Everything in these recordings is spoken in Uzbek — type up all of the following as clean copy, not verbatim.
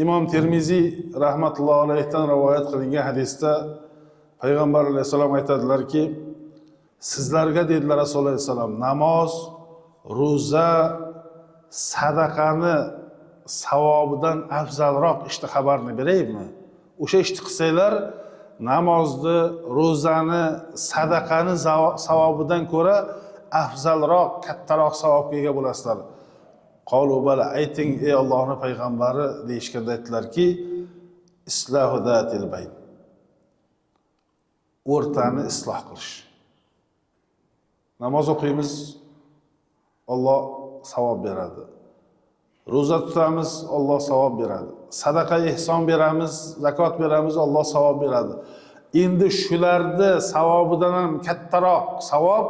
İmam Termiziy rahmatullohi alayhidan rivoyat qilingan hadisda Payg'ambar alayhissalom aytadilar-ki, sizlarga dedilar Rasululloh alayhissalom, namoz, ro'za, sadaqani savobidan afzalroq ishni xabarini beraymi? O'sha ishni qilsanglar, namozni, ro'zani, sadaqani savobidan ko'ra afzalroq, kattaroq savobga ega bo'lasizlar. Qalu bala, ayting ey Allohning payg'ambari deyishganda aytdilarki, islahu zatil bayn. O'rtani isloh qilish. Namoz o'qiymiz, Alloh savob beradi. Ro'za tutamiz, Alloh savob beradi. Sadaqa ihson beramiz, zakot beramiz, Alloh savob beradi. Endi shularni savobidan ham kattaroq savob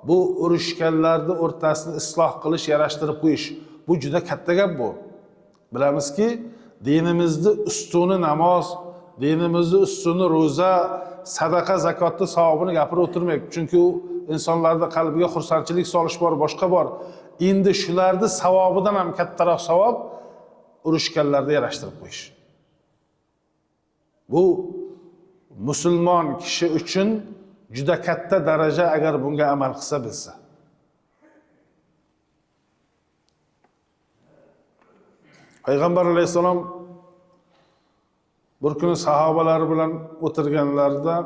bu urushganlarning o'rtasini isloh qilish, yarashtirib qo'yish. Bu juda katta gap bu. Bilamizki, dinimizning ustuni namoz, dinimizning ustuni ro'za, sadaqa, zakotni savobini gapirib o'tirmaylik. Chunki u insonlarning qalbiga xursandchilik solish bor, boshqa bor. Endi shularni savobidan ham kattaroq savob urushganlarga yarashtirib qo'yish. Bu musulmon kishi uchun juda katta daraja agar bunga amal qilsa bilsa. Payg'ambar alayhissalom bir kuni sahobalari bilan o'tirganlarida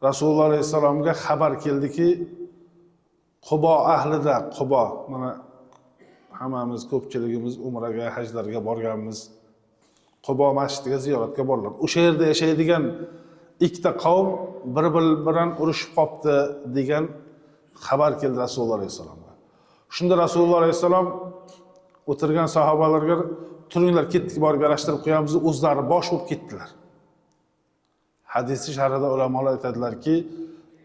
Rasululloh alayhissalomga xabar keldiki, Qubo ahlida, Qubo, mana hammamiz ko'pchiligimiz umraga, hajlarga borganmiz. Qubo masjidiga ziyoratga borlar. O'sha yerda yashaydigan ikkita qavm bir-biri bilan urushib qopti degan xabar keldi Rasululloh alayhissalomga. Shunda Rasululloh alayhissalom o'tirgan sahobalarga turinglar, ketdik, borib yarashtirib qo'yamiz, o'zlari bosh bo'lib ketdilar. Hadisi sharhida ulamolar aytadilarki,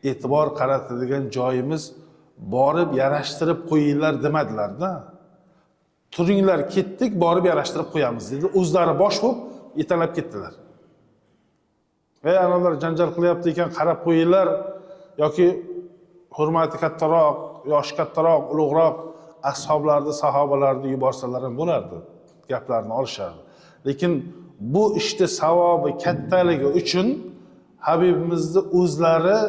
e'tibor qaratadigan joyimiz borib yarashtirib qo'yinglar demadilar-da. Turinglar, ketdik, borib yarashtirib qo'yamiz dedi. O'zlari bosh bo'lib yetalab ketdilar. Analar janjal qilyapti ekan, qarab qo'yinglar yoki hurmati kattaroq, yoshi kattaroq, ulug'roq ashoblarni, sahobalarni yuborsalar ham bo'lardi. Gaplarni olishardi. Lekin bu ishni savobi kattaligi uchun Habibimizni o'zlari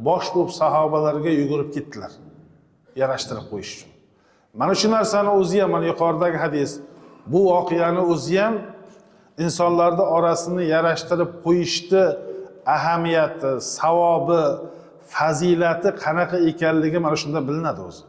bosh bo'lib sahobalarga yugurib ketdilar. Yarashtirib qo'yish uchun. Mana shu narsani o'zi ham, mana yuqoridagi hadis, bu voqeani o'zi ham insonlarning orasini yarashtirib qo'yishni ahamiyati, savobi, fazilati qanaqa ekanligi mana shunda bilinadi o'zi.